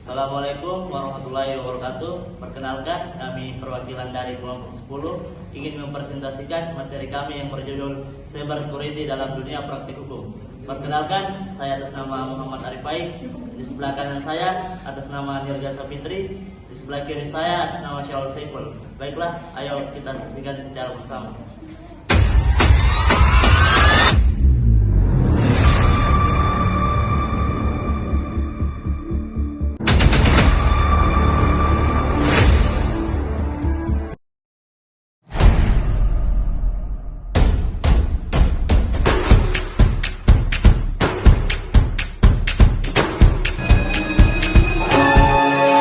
Assalamualaikum warahmatullahi wabarakatuh. Perkenalkan, kami perwakilan dari kelompok 10 ingin mempresentasikan materi kami yang berjudul Cyber Security dalam Dunia Praktik Hukum. Perkenalkan, saya atas nama Muhammad Arif Baik. Di sebelah kanan saya atas nama Nirga Sapitri. Di sebelah kiri saya atas nama Syaul Saiful. Baiklah, ayo kita saksikan secara bersama.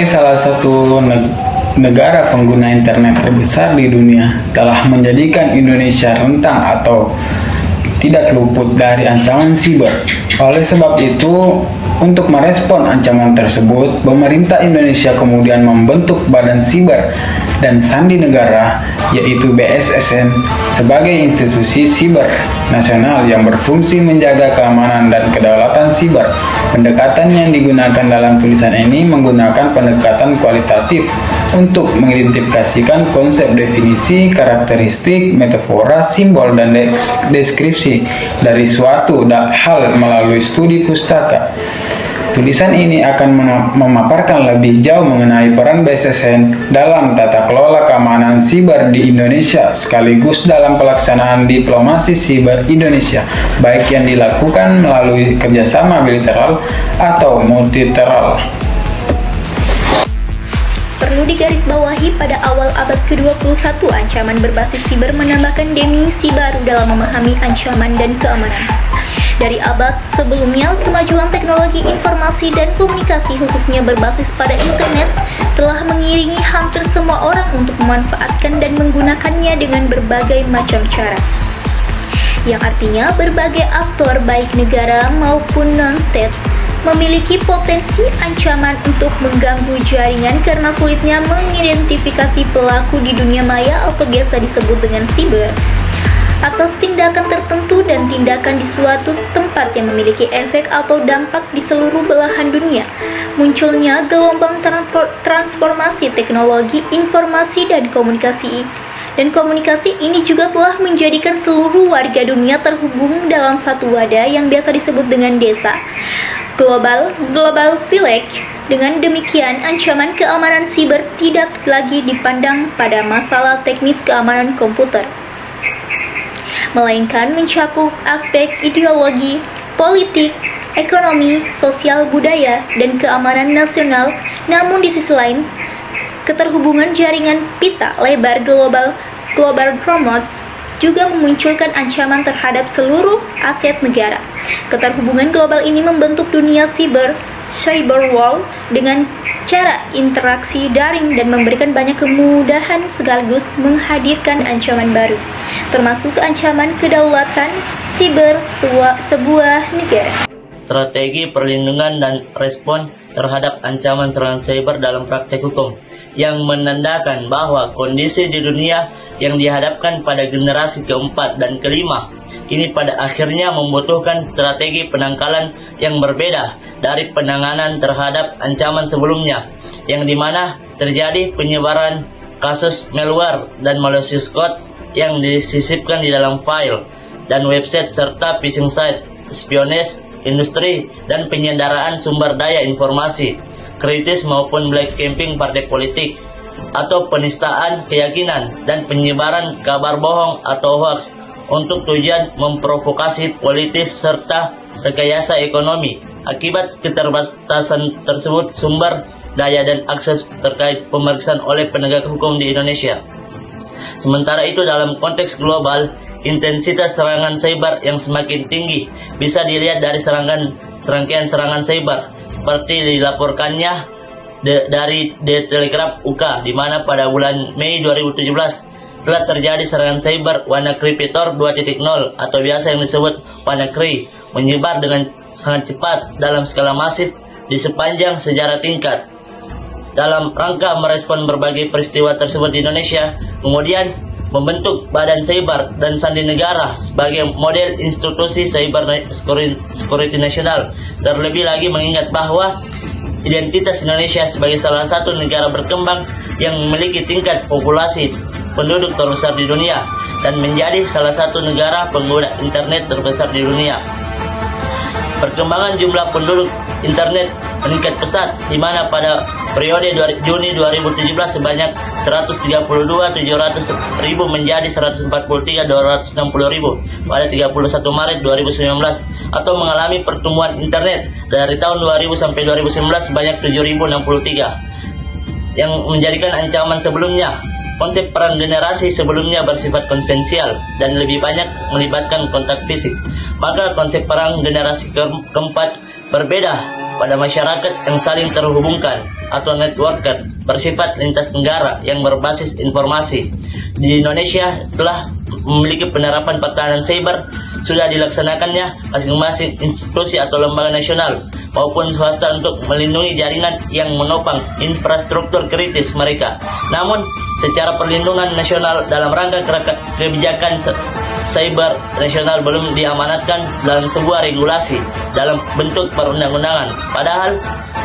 Salah satu negara pengguna internet terbesar di dunia telah menjadikan Indonesia rentan atau tidak luput dari ancaman siber. Oleh sebab itu, untuk merespon ancaman tersebut, pemerintah Indonesia kemudian membentuk Badan Siber dan Sandi Negara, yaitu BSSN, sebagai institusi siber nasional yang berfungsi menjaga keamanan dan kedaulatan siber. Pendekatan yang digunakan dalam tulisan ini menggunakan pendekatan kualitatif untuk mengidentifikasikan konsep, definisi, karakteristik, metafora, simbol, dan deskripsi dari suatu hal melalui studi pustaka. Tulisan ini akan memaparkan lebih jauh mengenai peran BSSN dalam tata kelola keamanan siber di Indonesia, sekaligus dalam pelaksanaan diplomasi siber Indonesia, baik yang dilakukan melalui kerjasama bilateral atau multilateral. Perlu digarisbawahi, pada awal abad ke-21, ancaman berbasis siber menambahkan definisi baru dalam memahami ancaman dan keamanan. Dari abad sebelumnya, kemajuan teknologi informasi dan komunikasi, khususnya berbasis pada internet, telah mengiringi hampir semua orang untuk memanfaatkan dan menggunakannya dengan berbagai macam cara. Yang artinya berbagai aktor, baik negara maupun non-state, memiliki potensi ancaman untuk mengganggu jaringan karena sulitnya mengidentifikasi pelaku di dunia maya atau biasa disebut dengan siber, atas tindakan tertentu dan tindakan di suatu tempat yang memiliki efek atau dampak di seluruh belahan dunia. Munculnya gelombang transformasi teknologi informasi dan komunikasi ini juga telah menjadikan seluruh warga dunia terhubung dalam satu wadah yang biasa disebut dengan desa global village. Dengan demikian, ancaman keamanan siber tidak lagi dipandang pada masalah teknis keamanan komputer, melainkan mencakup aspek ideologi, politik, ekonomi, sosial, budaya, dan keamanan nasional. Namun di sisi lain, keterhubungan jaringan pita lebar global promotes juga memunculkan ancaman terhadap seluruh aset negara. Keterhubungan global ini membentuk dunia cyber wall dengan cara interaksi daring dan memberikan banyak kemudahan sekaligus menghadirkan ancaman baru, termasuk ancaman kedaulatan siber sebuah negara. Strategi perlindungan dan respon terhadap ancaman serangan cyber dalam praktek hukum, yang menandakan bahwa kondisi di dunia yang dihadapkan pada generasi keempat dan kelima ini pada akhirnya membutuhkan strategi penangkalan yang berbeda dari penanganan terhadap ancaman sebelumnya, yang dimana terjadi penyebaran kasus malware dan malicious code yang disisipkan di dalam file dan website, serta phishing site, espionage industri, dan penyandaraan sumber daya informasi kritis maupun black campaign partai politik atau penistaan keyakinan dan penyebaran kabar bohong atau hoax untuk tujuan memprovokasi politis serta rekayasa ekonomi. Akibat keterbatasan tersebut, sumber daya dan akses terkait pemeriksaan oleh penegak hukum di Indonesia. Sementara itu, dalam konteks global, intensitas serangan cyber yang semakin tinggi bisa dilihat dari serangkaian serangan cyber seperti dilaporkannya dari The Telegraph UK, di mana pada bulan Mei 2017 telah terjadi serangan cyber WannaCry 2.0 atau biasa yang disebut WannaCry, menyebar dengan sangat cepat dalam skala masif di sepanjang sejarah tingkat. Dalam rangka merespon berbagai peristiwa tersebut di Indonesia, kemudian membentuk Badan Cyber dan Sandi Negara sebagai model institusi cyber security nasional. Terlebih lagi mengingat bahwa identitas Indonesia sebagai salah satu negara berkembang yang memiliki tingkat populasi penduduk terbesar di dunia dan menjadi salah satu negara pengguna internet terbesar di dunia. Perkembangan jumlah penduduk internet meningkat pesat, di mana pada periode Juni 2017 sebanyak 132.700.000 menjadi 143.260.000 pada 31 Maret 2019, atau mengalami pertumbuhan internet dari tahun 2000 sampai 2019 sebanyak 7.063, yang menjadikan ancaman sebelumnya. Konsep perang generasi sebelumnya bersifat konvensional dan lebih banyak melibatkan kontak fisik. Maka konsep perang generasi keempat berbeda pada masyarakat yang saling terhubungkan atau networker, bersifat lintas negara yang berbasis informasi. Di Indonesia telah memiliki penerapan pertahanan cyber, sudah dilaksanakannya masing-masing institusi atau lembaga nasional maupun swasta untuk melindungi jaringan yang menopang infrastruktur kritis mereka. Namun, secara perlindungan nasional dalam rangka kebijakan cyber nasional belum diamanatkan dalam sebuah regulasi dalam bentuk perundang-undangan. Padahal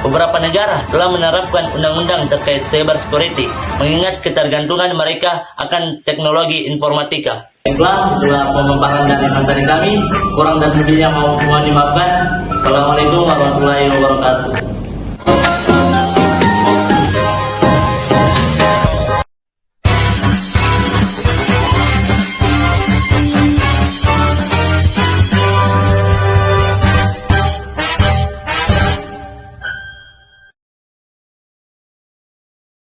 beberapa negara telah menerapkan undang-undang terkait cyber security, mengingat ketergantungan mereka akan teknologi informatika. Baiklah, itulah pemaparan dari materi kami. Kurang dan lebihnya mohon dimaafkan. Assalamualaikum warahmatullahi wabarakatuh.